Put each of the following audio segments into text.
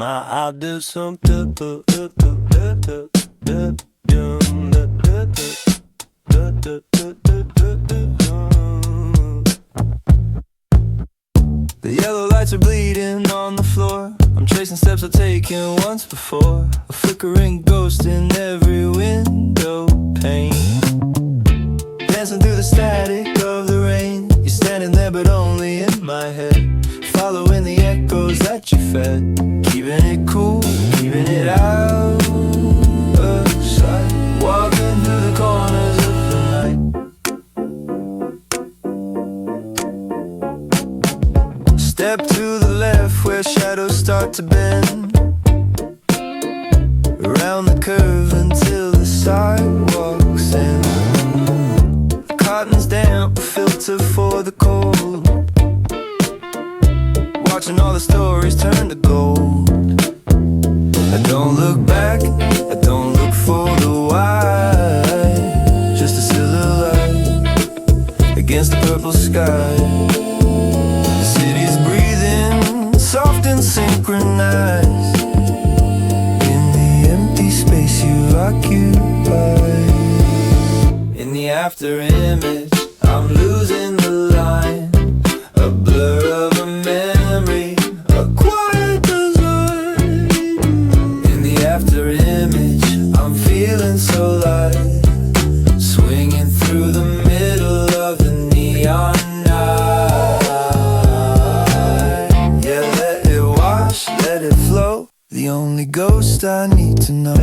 I'll do some The yellow lights are bleeding on the floor. I'm tracing steps I've taken once before. A flickering ghost in every window pane. Dancing through the static of the rain. You're standing there but only in my head. Following the echoes that you fed. Keeping it cool, keeping it out of sight. Walking through the corners of the night. Step to the left where shadows start to bend. Around the curve until the sidewalks end. The cotton's damp, a filter for the cold. Watching all the stories turn to gold. I don't look back, I don't look for the why. Just a silhouette against the purple sky. The city's breathing, soft and synchronized. In the empty space you occupy. In the after image, I'm losing the line. A blur of a memory, a quiet design. In the after image, I'm feeling so light. Swinging through the middle of the neon night. Yeah, let it wash, let it flow. The only ghost I need to know.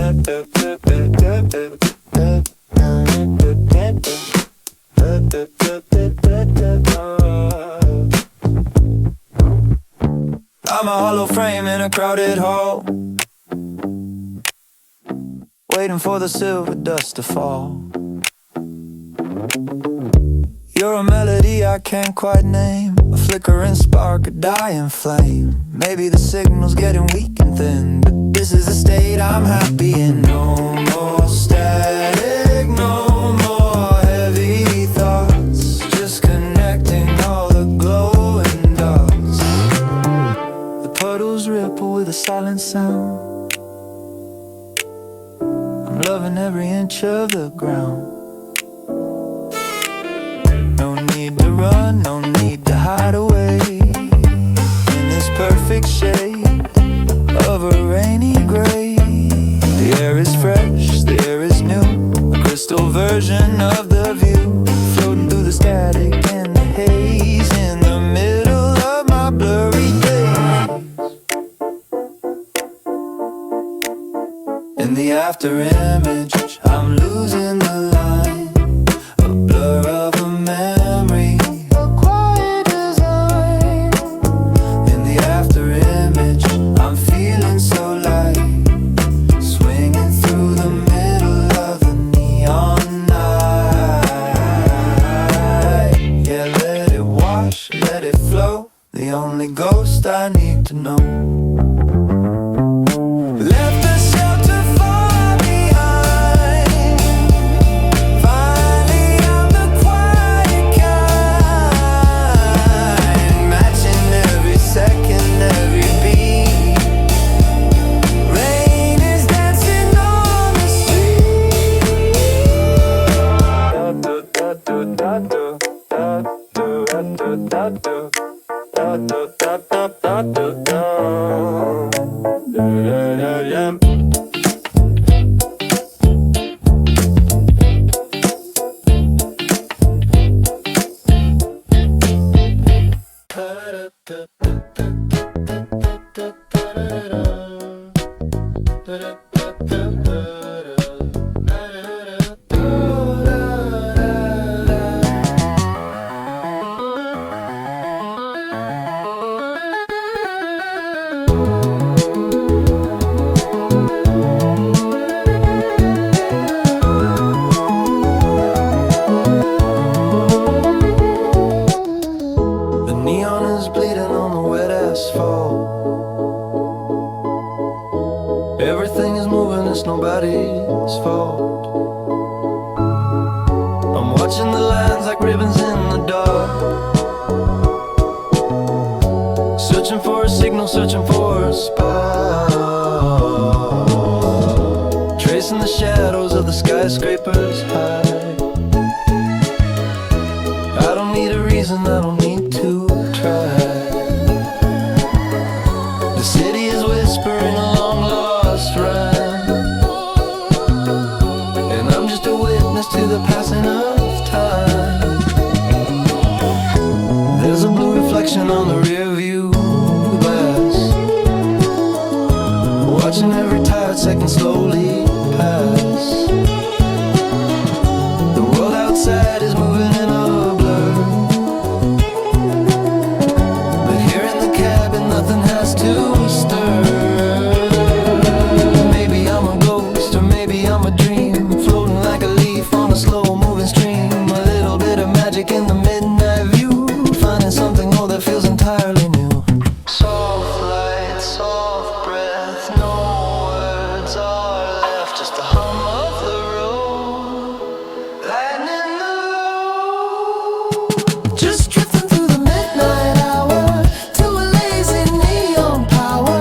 I'm a hollow frame in a crowded hall, waiting for the silver dust to fall. You're a melody I can't quite name, a flickering spark, a dying flame. Maybe the signal's getting weak and thin, but this is the state I'm happy in. No more static, no more heavy thoughts, just connecting all the glowing dots. The puddles ripple with a silent sound. I'm loving every inch of the ground. No need to run, no need to hide away. In this perfect shade of a rainy gray. The air is fresh, the air is new. A crystal version of the view. Floating through the static and the haze. In the middle of my blurry days. In the after image, I'm losing the line. A blur of a memory, a quiet design. In the after image, I'm feeling so light. Swinging through the middle of the neon night. Yeah, let it wash, let it flow. The only ghost I need to know. Left the shelter far behind. Finally I'm the quiet kind. Matching every second, every beat. Rain is dancing on the street. The neon is bleeding on the wet asphalt. Everything is moving, it's nobody's fault. I'm watching the lines like ribbons in the dark. Searching for a signal, searching for a spark. skyscrapers high. I don't need a reason, I don't need to try. The city is whispering a long lost rhyme, and I'm just a witness to the passing of time. There's a blue reflection on the rear view glass, watching every tired second slowly pass. The world outside is moving in a blur, but here in the cabin nothing has to stir. Maybe I'm a ghost or maybe I'm a dream, floating like a leaf on a slow moving stream. A little bit of magic in the midnight view, finding something old that feels entirely new. Soft light, soft breath, no words are left, just the hum of the road, lightning the road. Just drifting through the midnight hour to a lazy neon power.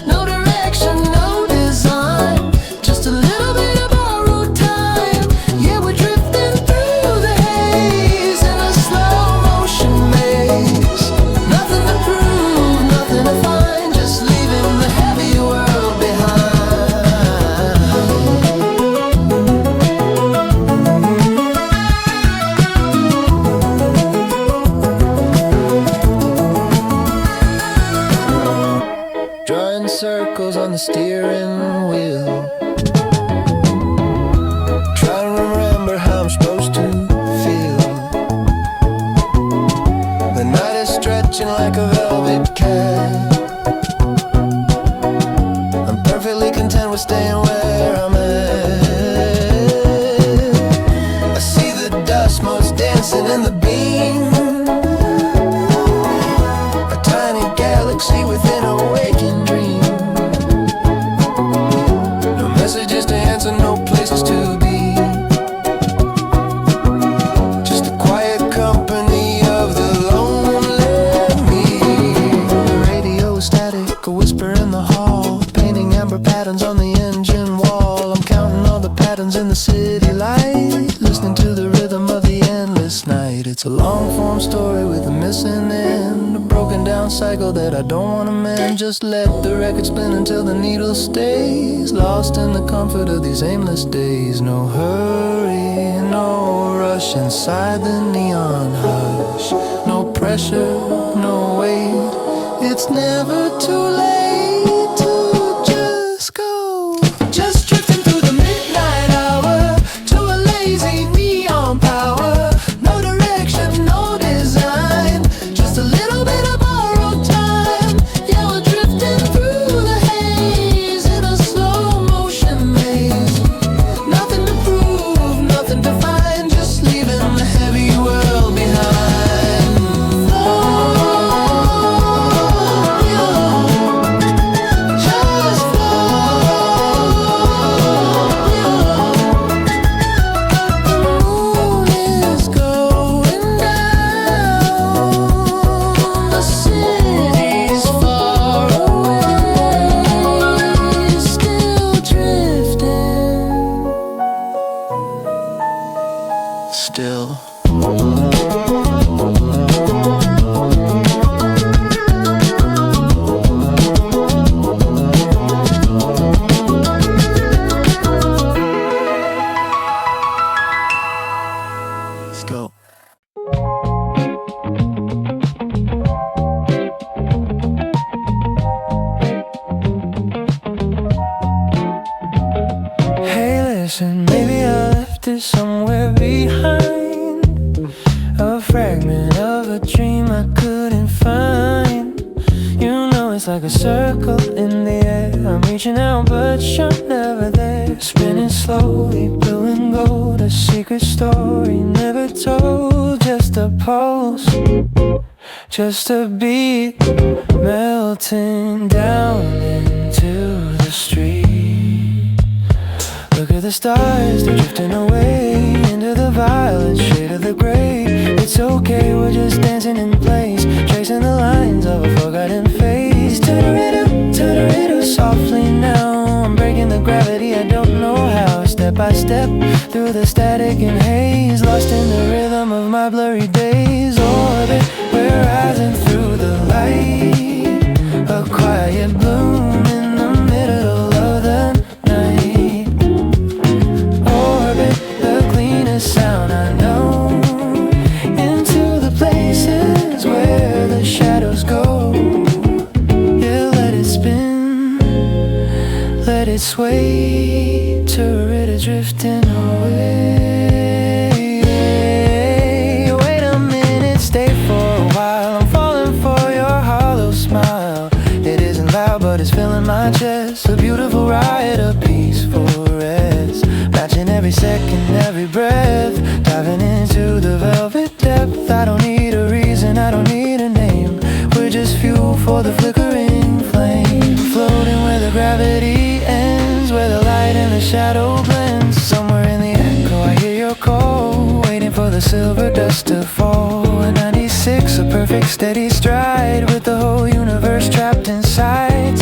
No direction, no design, just a little bit of borrowed time. Yeah, we're drifting through the haze in a slow motion maze. Nothing to prove, nothing to find, just leaving the heavy world behind. Drawing circles on the steering wheel, trying to remember how I'm supposed to feel. The night is stretching like a velvet cat. I'm perfectly content with staying where I'm at. I see the dust motes dancing in the beam, a tiny galaxy within a waking dream. No messages to answer, no places to be, just the quiet company of the lonely me. The radio static, a whisper in the hall, painting amber patterns on the engine wall. I'm counting all the patterns in the city light, listening to the rhythm of the endless night. It's a long form story with a missing end, a broken down cycle that I don't wanna mend. Just let the record spin until the needle stays lost in the comfort of these aimless days. No hurry, no rush inside the neon hush, no pressure, no weight. It's never too late to just go. Just drifting through the midnight hour to a lazy neon power. No direction, no design, just a little bit of borrowed time. Yeah, we're drifting through the haze in a slow motion maze. Nothing to prove, nothing to find, just leaving the heavy world behind. Flow, just flow. The moon is going down, the city's far away, still drifting, still. Let's go. Hey, listen, maybe I left it somewhere behind, a fragment of a dream I couldn't find. You know it's like a circle in the air, I'm reaching out but you're never there. Spinning slowly, blue and gold, a secret story never told. Just a pulse, just a beat, melting down into the street. Look at the stars, they're drifting away into the violet shade of the gray. It's okay, we're just dancing in place, tracing the lines of a forgotten face. Turn it up softly now, I'm breaking the gravity, I don't know how. Step step by step through the static and haze, lost in the rhythm of my blurry days. Orbit, we're rising through the light, a quiet bloom in the middle of the night. Orbit, the cleanest sound I know, into the places where the shadows go. Yeah, let it spin, let it sway, turret drifting away. Wait a minute, stay for a while, I'm falling for your hollow smile. It isn't loud but it's filling my chest, a beautiful ride, a peaceful rest, matching every second, every breath, diving into the velvet depth. I don't need a reason, I don't need a name, we're just fuel for the flickering flame, floating where the gravity ends, where the light and the shadow blends. Somewhere in the echo I hear your call, waiting for the silver dust to fall. A 96, a perfect steady stride, with the whole universe trapped inside.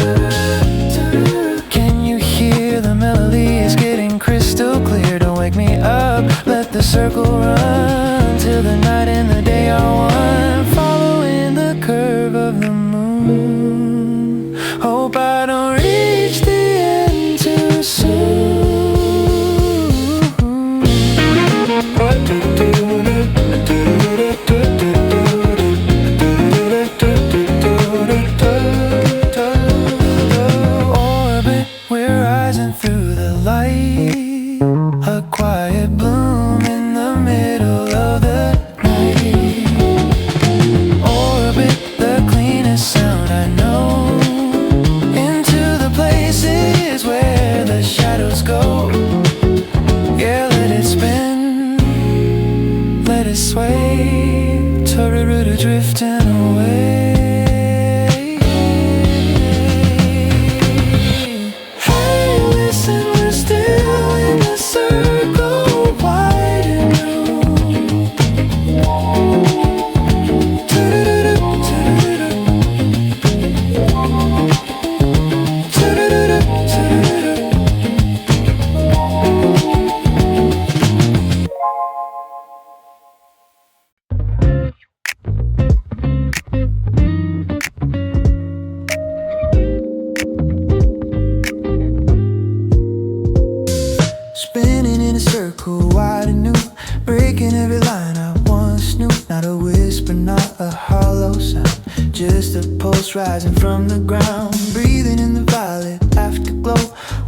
Can you hear the melody? It's getting crystal clear. Don't wake me up, let the circle run till the night and the day are one, following the curve of the moon. Hope I don't reach the end too soon. Orbit, we're rising through the light, a quiet bloom in the middle of the night. Orbit, the cleanest sound I know, into the places where the shadows go. Yeah, let it spin, let it sway, turret drifting away. Hey, listen, we're still in a circle, wide and spinning in a circle, wide and new, breaking every line I once knew. Not a whisper, not a hollow sound, just a pulse rising from the ground. Breathing in the violet afterglow,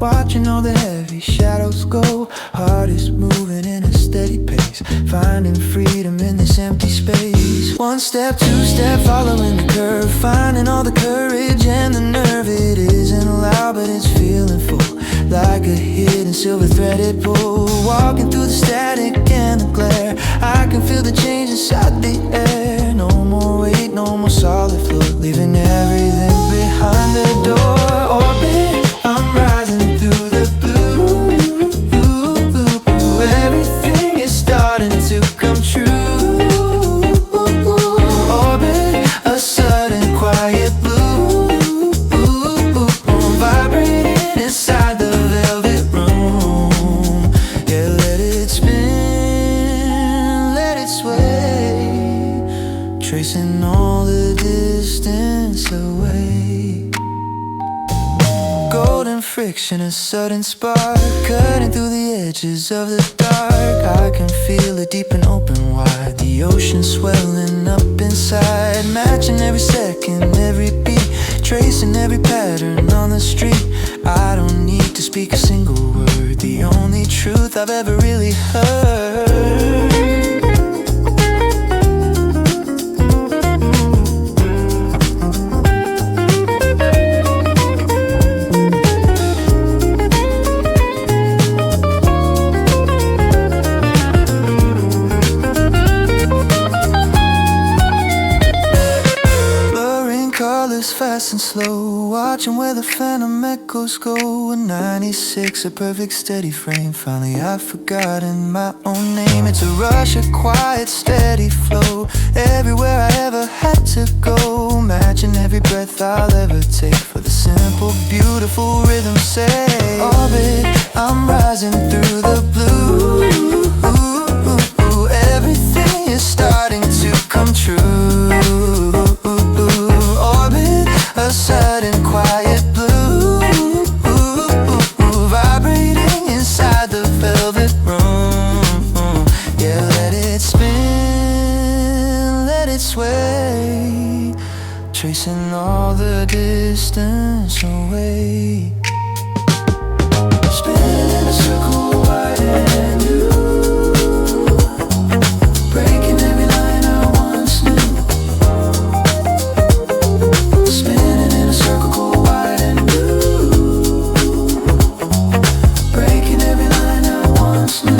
watching all the heavy shadows go. Heart is moving in a steady pace, finding freedom in this empty space. One step, two step, following the curve, finding all the courage and the nerve. It isn't loud but it's feeling full, like a hidden silver threaded pull. Walking through the static and the glare, I can feel the change inside the air. No more weight, no more solid floor, leaving everything behind the door. Orbit, I'm rising through the blue. Everything is starting to come true. Orbit, a sudden quiet blue, vibrating inside the velvet room. Yeah, let it spin, let it sway, tracing all the distance away. Golden friction, a sudden spark, cutting through the edges of the dark. I can feel it deep and open wide, the ocean swelling up inside, matching every second, every beat, tracing every pattern on the street. I don't need to speak a single word, the only truth I've ever really heard. Fast and slow, watching where the phantom echoes go. A 96, a perfect steady frame, finally I've forgotten my own name. It's a rush, a quiet steady flow, everywhere I ever had to go, matching every breath I'll ever take, for the simple beautiful rhythm say. Orbit, I'm rising through the blue. Everything is starting to come true. Orbit a sudden quiet blue, vibrating inside the velvet room. Yeah, let it spin, let it sway, tracing all the distance away. Spinning in a circle wide and new, breaking every line I once knew. Spinning in a circle wide and new, breaking every line I once knew.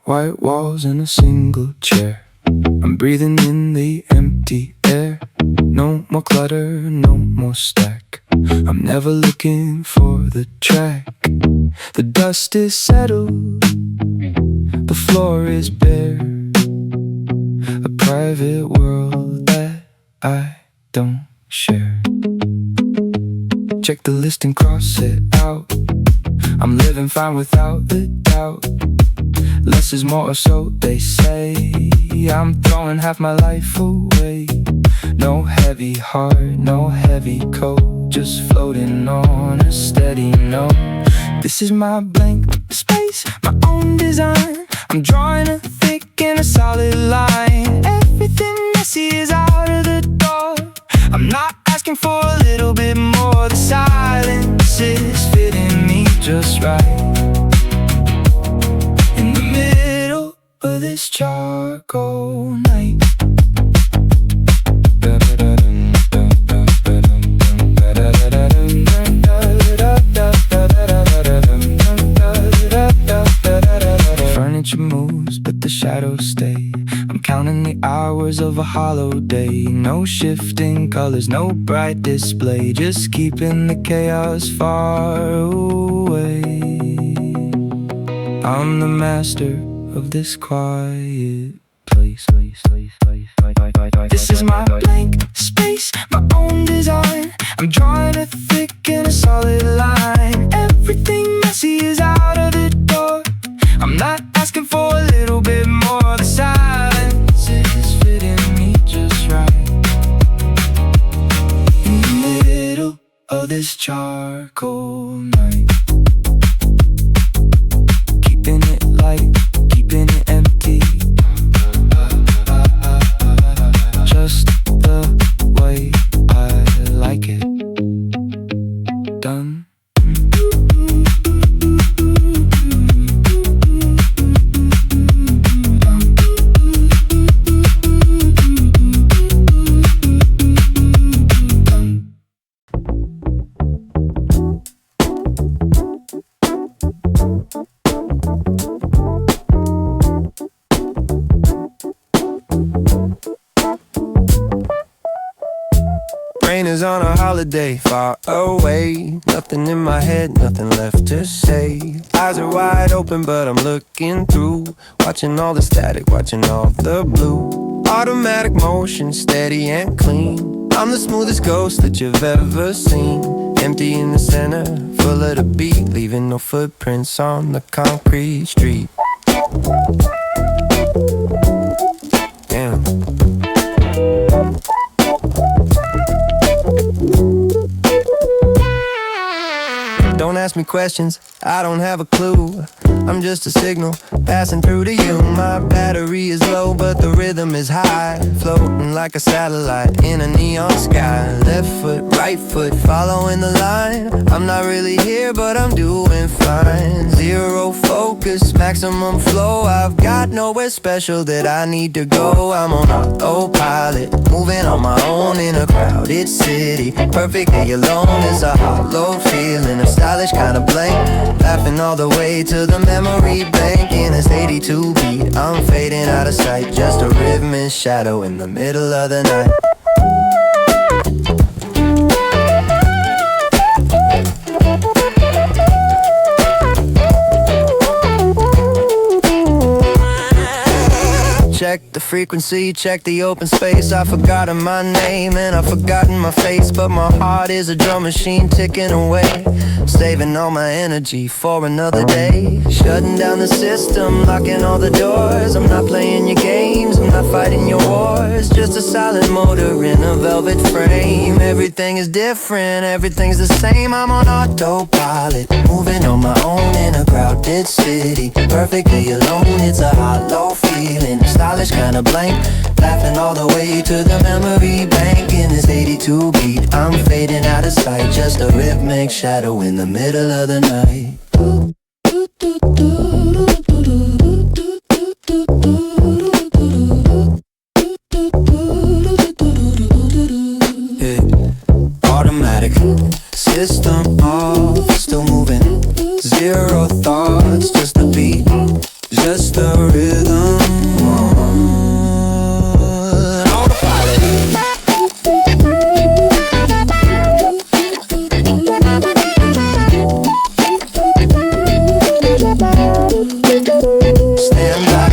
White walls and a single chair, I'm breathing in the empty air. No more clutter, no more stack, I'm never looking for the track. The dust is settled, the floor is bare, a private world that I don't share. Check the list and cross it out, I'm living fine without the doubt. Less is more, or so they say. I'm throwing half my life away. No heavy heart, no heavy coat, just floating on a steady note. This is my blank space, my own design. I'm drawing a thick and a solid line. Everything messy is out of the door. I'm not asking for a little bit more. The silence is fitting me just right. In the middle of this charcoal night, furniture moves but the shadows stay. I'm counting the hours of a hollow day. No shifting colors, no bright display, just keeping the chaos far away. I'm the master of this quiet place. This is my blank space, my own design. I'm drawing a thick and a solid line. Everything messy is out of the door. I'm not asking for a little bit more. The silence is fitting me just right. In the middle of this charcoal night, keeping it light, keeping it empty, just the way I like it done. Brain is on a holiday, far away. Nothing in my head, nothing left to say. Eyes are wide open, but I'm looking through, watching all the static, watching all the blue. Automatic motion, steady and clean. I'm the smoothest ghost that you've ever seen. Empty in the center, full of the beat, leaving no footprints on the concrete street. Damn. Don't ask me questions, I don't have a clue. I'm just a signal passing through to you. My battery is low, but the rhythm is high, floating like a satellite in a neon sky. Left foot, right foot, following the line. I'm not really here, but I'm doing fine. Zero focus, maximum flow. I've got nowhere special that I need to go. I'm on autopilot, moving on my own in a crowded city. Perfectly alone is a hollow feeling, a stylish kind of blank. Laughing all the way to the memory bank in this 82 beat. I'm fading out of sight, just a rhythm and shadow in the middle of the night. the frequency, check the open space. I've forgotten my name and I've forgotten my face, but my heart is a drum machine ticking away, saving all my energy for another day. Shutting down the system, locking all the doors. I'm not playing your games, I'm not fighting your wars. Just a silent motor in a velvet frame. Everything is different, everything's the same. I'm on autopilot, moving on my own in a crowded city. Perfectly alone, it's a hollow feeling. Stylish, kinda blank, laughing all the way to the memory bank. In this 82 beat, I'm fading out of sight. Just a rhythmic shadow in the middle of the night. Automatic, system off, still moving. Zero thoughts, just a beat, just a rhythm. Autopilot. Stand by.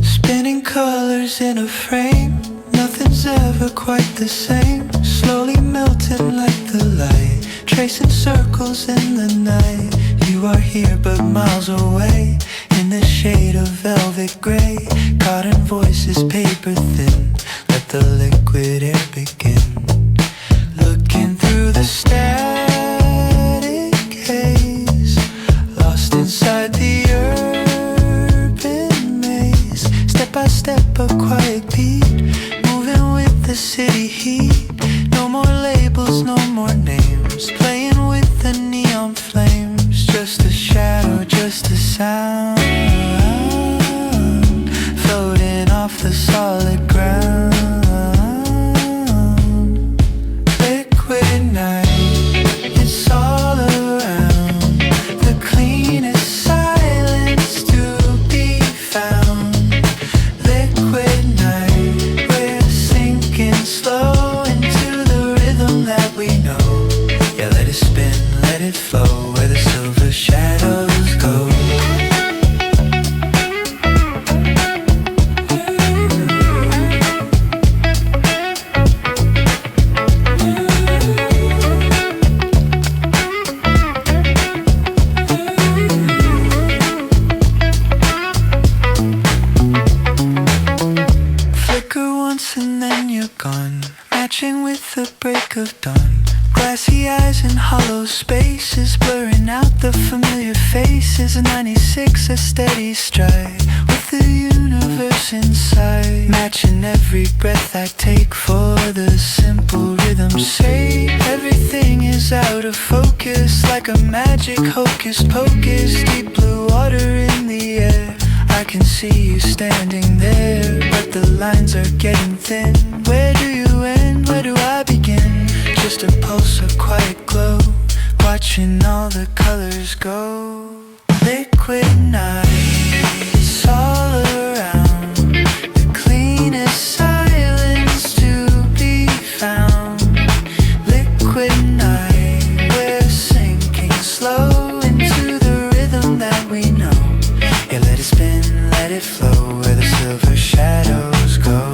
Spinning colors in a frame, nothing's ever quite the same. Slowly melting like the light, tracing circles in the night. You are here but miles away, in the shade of velvet gray. Cotton voices paper thin, let the liquid air begin. Looking through the static haze, lost inside the urban maze. Step by step a quiet beat, moving with the city heat. No more labels, no more names, playing with the neon flames. Just a shadow, just a sound, floating off the solid ground. Liquid night, it's all around. The cleanest silence to be found. Liquid night, we're sinking slow into the rhythm that we know. Yeah, let it spin, let it flow, where the silver shadows go. Flicker once and then you're gone, matching with the break of dawn. Glassy eyes in hollow spaces, blurring out the familiar faces. A 96, a steady stride, with the universe inside. Matching every breath I take for the simple rhythm's sake. Everything is out of focus, like a magic hocus pocus. Deep blue water in the air, I can see you standing there, but the lines are getting thin. Where do you end? Where do I begin? Just a pulse of quiet glow, watching all the colors go. Liquid night, it's all around. The cleanest silence to be found. Liquid night, we're sinking slow into the rhythm that we know. Yeah, let it spin, let it flow, where the silver shadows go.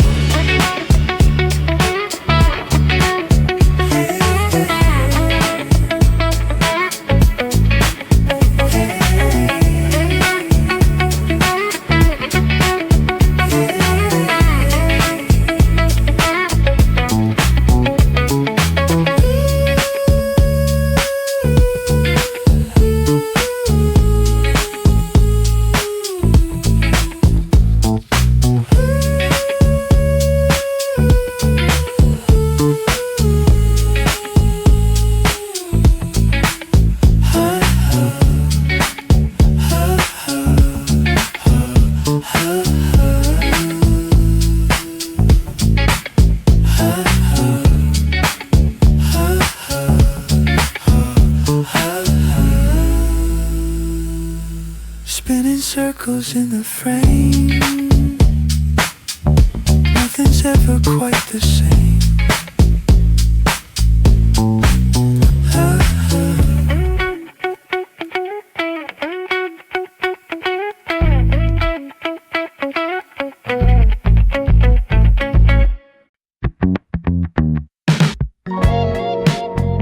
shadows in the frame. Nothing's ever quite the same.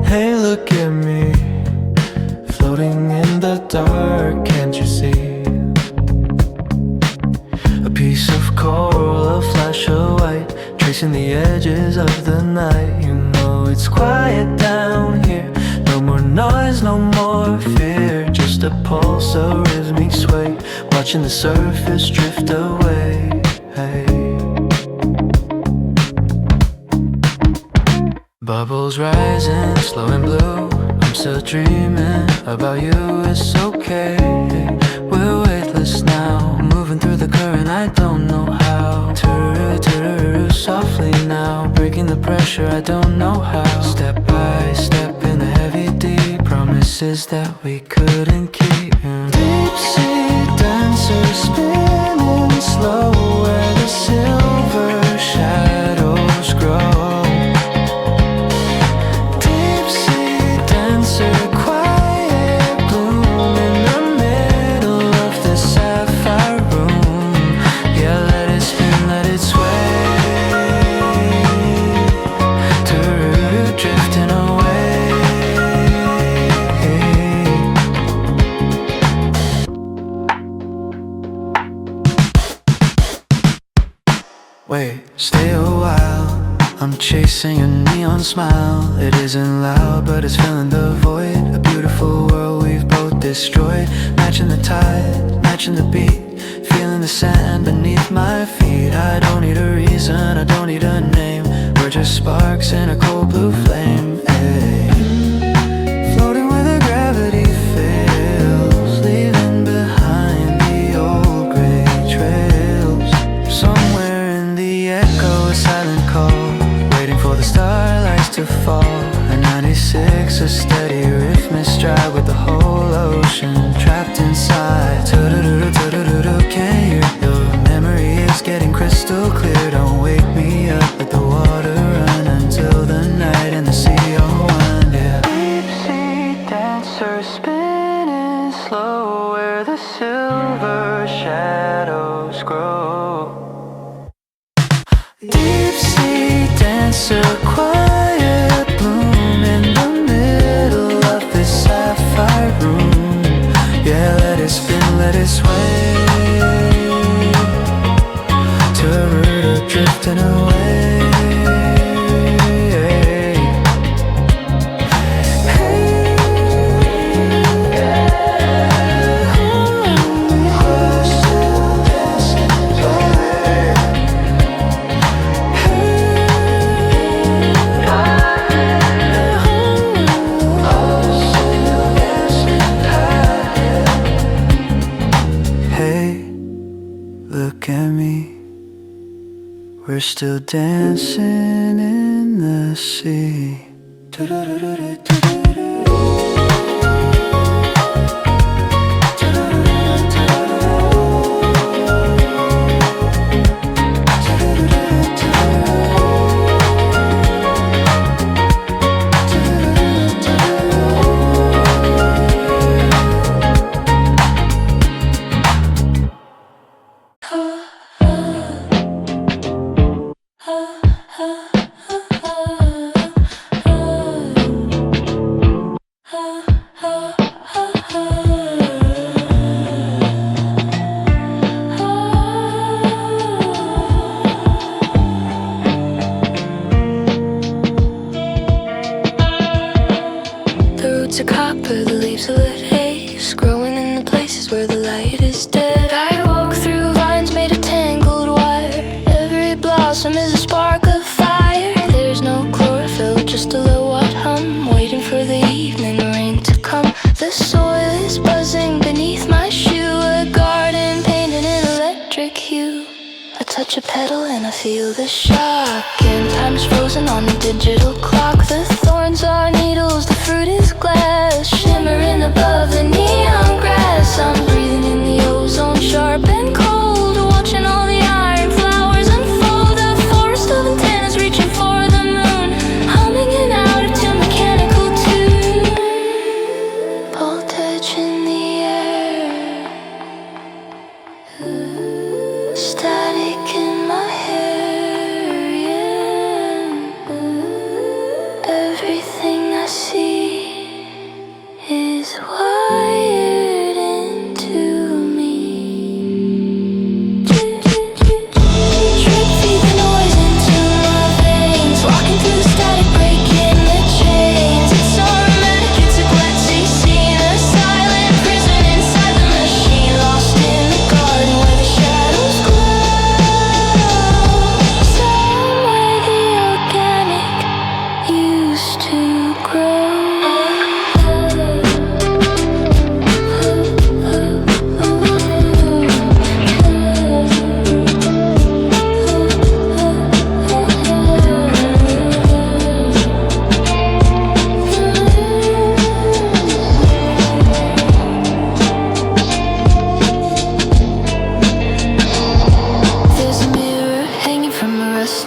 Hey, look at me, floating in the dark, can't you see? A piece of coral, a flash of white, tracing the edges of the night. You know it's quiet down here, no more noise, no more fear, just a pulse, a rhythmic sway, watching the surface drift away. Hey. Bubbles rising, slow and blue, I'm still dreaming about you, it's okay. We're weightless now, moving through the current, I don't know how. Softly now, breaking the pressure, I don't know how. Step by step in the heavy deep, promises that we couldn't keep. Deep sea dancer spinning slow, where the silver shadows grow. Wait, stay a while, I'm chasing a neon smile. It isn't loud, but it's filling the void. A beautiful world we've both destroyed. Matching the tide, matching the beat, feeling the sand beneath my feet. I don't need a reason, I don't need a name. We're just sparks in a cold blue flame. Hey. Floating where the gravity fails, leaving behind the old gray trails. Somewhere in the echo, a silent call, waiting for the starlights to fall. A 96, a steady rhythmic stride with the whole ocean trapped inside. Can't hear your memory is getting crystal clear. Don't wake me up, let the water run until the night and the sea are one. Yeah. Deep sea dancer spinning slow, where the silver shadows grow. Deep sea dancer, quiet bloom in the middle of this sapphire room. Yeah, let it spin, let it sway, drifting away. We're still dancing in the sea. touch a pedal and I feel the shock. And time's frozen on the digital clock. The thorns are needles, the fruit is glass, shimmering above the neon grass. I'm breathing in the ozone, sharp and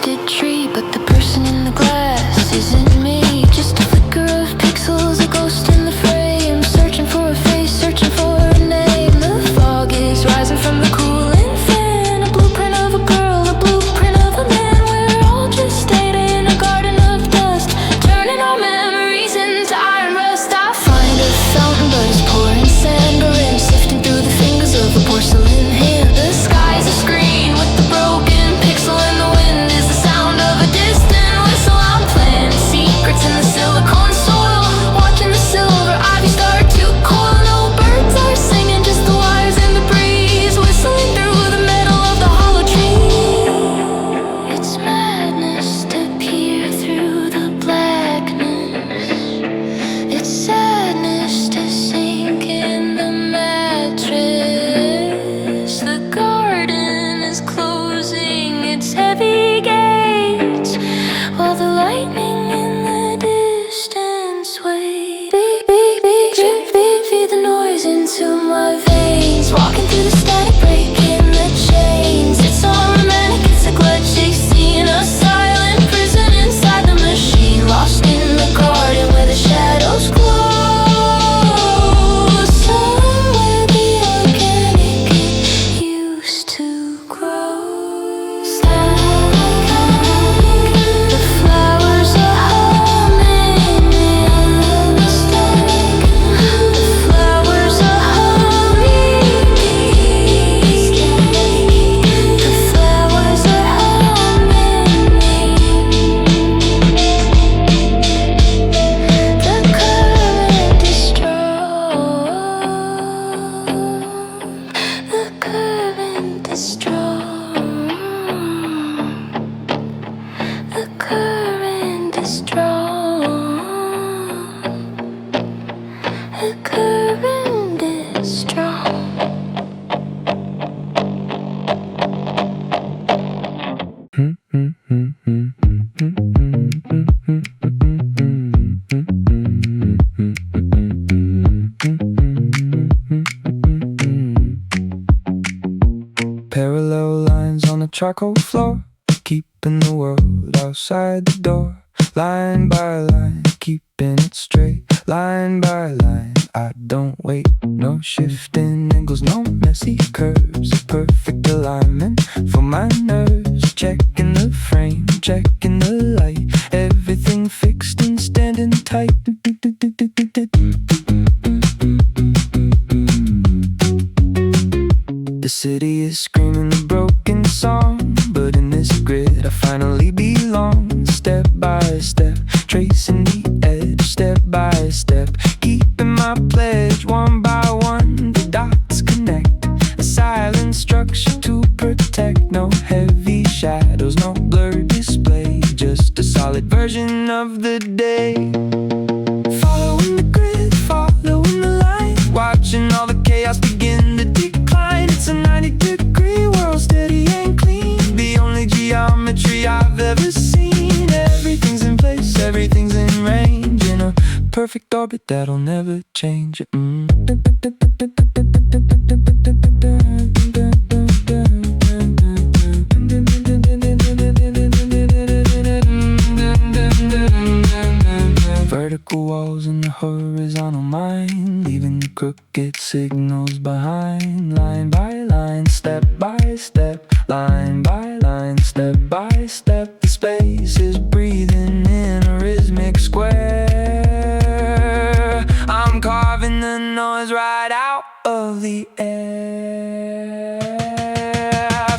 twisted tree, but the person in the glass isn't me. Just a flicker of pixels, a ghost in the frame, searching for a face, searching for a name. The fog is rising from the cooling fan, a blueprint of a girl, a blueprint of a man. We're all just data in a garden of dust, turning our memories into iron rust. I find a fountain, but it's pouring sand, or I'm sifting through the fingers of a porcelain hand. The sky's a screen with the broken pixel, and the wind is the sound of a distant whistle. I'm planting secrets in the silicone soil, watching the silver ivy start to coil. No birds are singing, just the wires in the breeze, whistling through the metal of the hollow tree. It's madness to peer through the blackness. It's sadness to sink in the mattress. The garden is closing its heavy gates, while the lightning in the distance waits. Feed the noise into my veins, walking through the static, breaking the chains. It's all romantic, it's a glad chasing a silent prison inside the machine, lost in the garden where the shadows glow. Somewhere the organic it used to grow. The flowers are humming in the stack. The flowers are humming. The flowers are humming. The current is strong. The current is strong. The current is strong. The current is strong. Parallel lines on the charcoal floor, keeping the world outside the door. Line by line, keeping it straight. Line by line, I don't wait. No shifting angles, no messy curves. A perfect alignment for my nerves. Checking the frame, checking the light. Everything fixed and standing tight. The city is screaming a broken song, but in this grid I finally belong. Step by step, tracing the edge. Step by step, keeping my pledge. One by one, the dots connect. A silent structure to protect. No heavy shadows, no blurred display. Just a solid version of the day. Following the grid, following the line, watching all the chaos begin to decline. It's a 90-degree world, steady and clean. The only geometry I've ever seen. Everything's in place, everything's in range, in a perfect orbit that'll never change. Vertical walls in the horizontal mind, leaving the crooked signals behind. Line by line, step by step. Line by line, step by step. The space is breathing in a rhythmic square. I'm carving the noise right out of the air.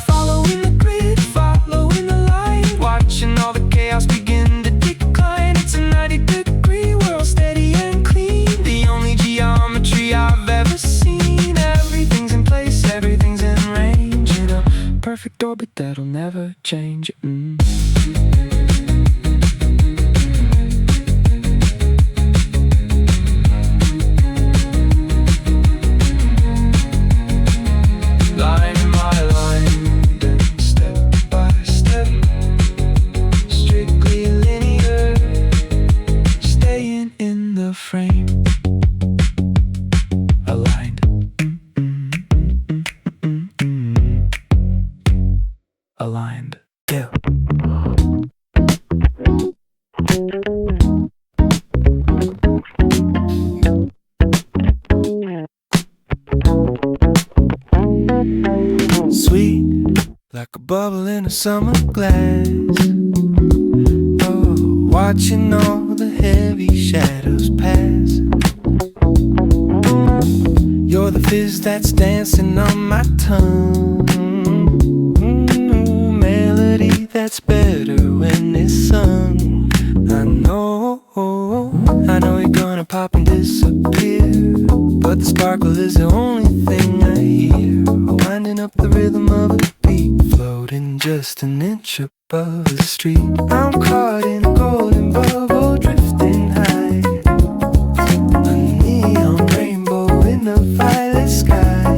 Following the grid, following the light, watching all the chaos begin to decline. It's a 90-degree world, steady and clean. The only geometry I've ever seen. Everything's in place, everything's in range, in a perfect orbit that'll never change. Line by line, then step by step, strictly linear, staying in the frame, aligned, aligned, yeah. like a bubble in a summer glass. Oh, watching all the heavy shadows pass. You're the fizz that's dancing on my tongue. Melody that's better when it's sung. I know you're gonna pop and disappear, but the sparkle is the only thing I hear. Winding up the rhythm of a beat, floating just an inch above the street. I'm caught in a golden bubble, drifting high. A neon rainbow in the violet sky.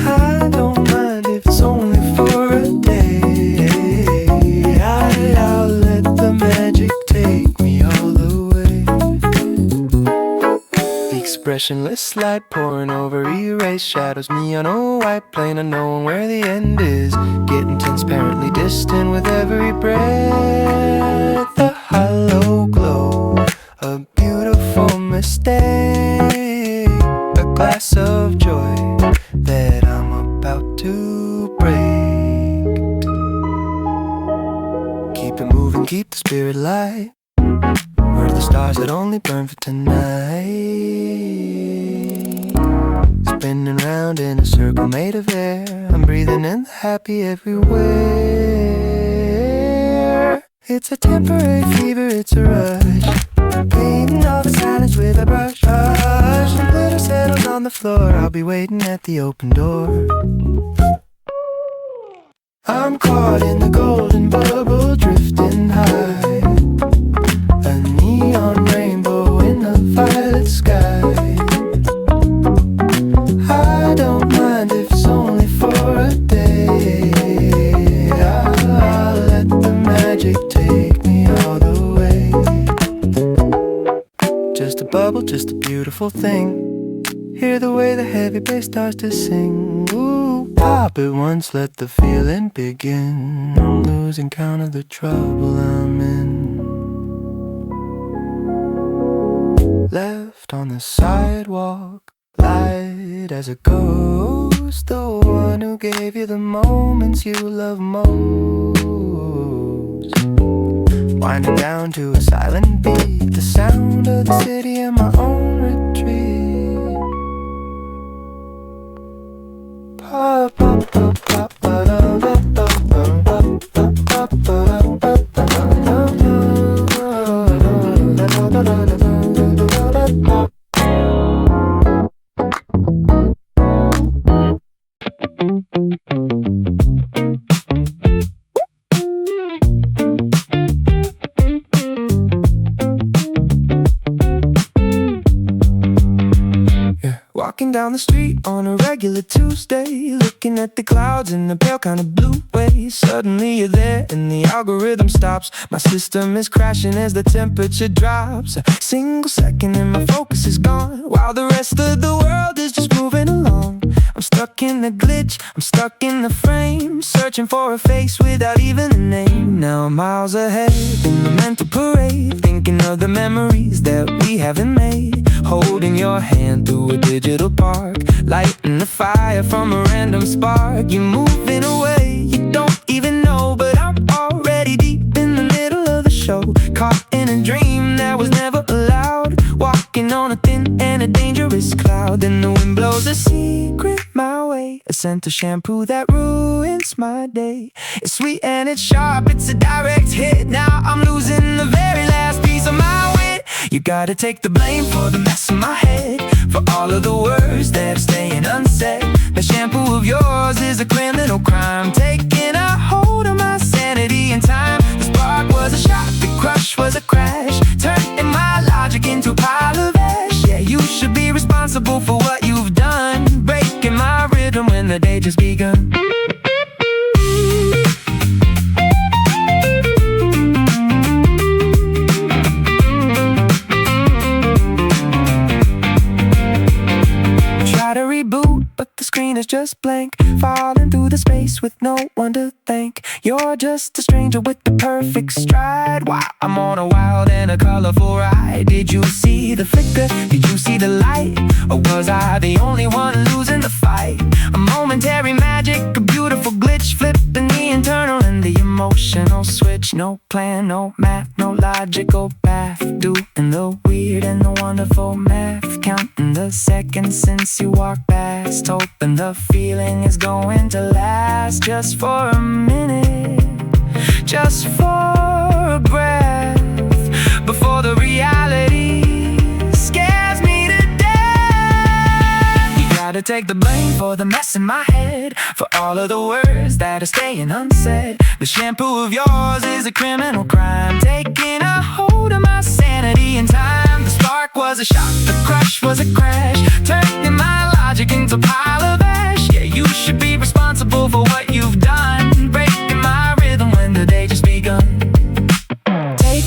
I don't mind if it's only for a day. I'll let the magic take me all the way. The expressionless light pouring over erased shadows, me on a white plane, unknowing where the end is. Getting transparently distant with every breath. The hollow glow, a beautiful mistake. A glass of joy that I'm about to break. Keep it moving, keep the spirit light. We're the stars that only burn for tonight. Spinning round in a circle made of air. I'm breathing in the happy everywhere. It's a temporary fever, it's a rush. Painting all the silence with a brush. Some glitter settles on the floor. I'll be waiting at the open door. I'm caught in the golden bubble, drifting high. A neon rainbow in the violet sky. I don't mind if it's only for a day. I'll let the magic take me all the way. Just a bubble, just a beautiful thing. Hear the way the heavy bass starts to sing. Ooh, pop it once, let the feeling begin. I'm losing count of the trouble I'm in. Left on the sidewalk, light as a ghost. The one who gave you the moments you love most. Winding down to a silent beat, the sound of the city in my own retreat. Pa, pa, pa, pa, pa, da, da, da, da, da, da, da, da, walking down the street on a regular Tuesday, looking at the clouds in a pale kind of blue way. Suddenly you're there and the algorithm stops. My system is crashing as the temperature drops. A single second and my focus is gone, while the rest of the world is just moving along. I'm stuck in the glitch, I'm stuck in the frame, searching for a face without even a name. Now I'm miles ahead in the mental parade, thinking of the memories that we haven't made. Holding your hand through a digital park, lighting the fire from a random spark. You're moving away, you don't even know, but I'm already deep in the middle of the show. Caught in a dream that was never allowed, walking on a thin and a dangerous cloud. Then the wind blows a secret my way, a scent of shampoo that ruins my day. It's sweet and it's sharp, it's a direct hit. Now I'm losing the very last piece of my wit. You gotta take the blame for the mess in my head, for all of the words that are staying unsaid. The shampoo of yours is a criminal crime, taking a hold of my sanity and time. The spark was a shot, the crush was a crash, turning my logic into a pile of ash. Yeah, you should be responsible for what you've done, breaking my rhythm when the day just begun. screen is just blank, falling through the space with no one to thank. You're just a stranger with the perfect stride. Wow, I'm on a wild and a colorful ride. Did you see the flicker? Did you see the light? Or was I the only one losing the fight? A momentary magic, a beautiful glitch, flipping the internal and the emotional switch. No plan, no math, no logical path, doing the weird and the wonderful math, counting the seconds since you walked past, hoping the feeling is going to last just for a minute, just for a breath, before the reality scares me to death. You gotta take the blame for the mess in my head, for all of the words that are staying unsaid. The shampoo of yours is a criminal crime, taking a hold of my sanity in time. The spark was a shock, the crush was a crash, turning my logic into a pile of ash. Yeah, you should be responsible for what you've done, breaking my rhythm when the day just begun. Take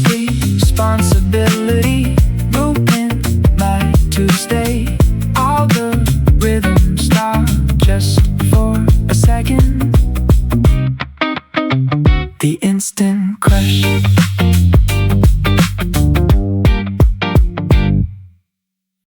responsibility, ruin my Tuesday. All the rhythms stop just for a second. The instant crush.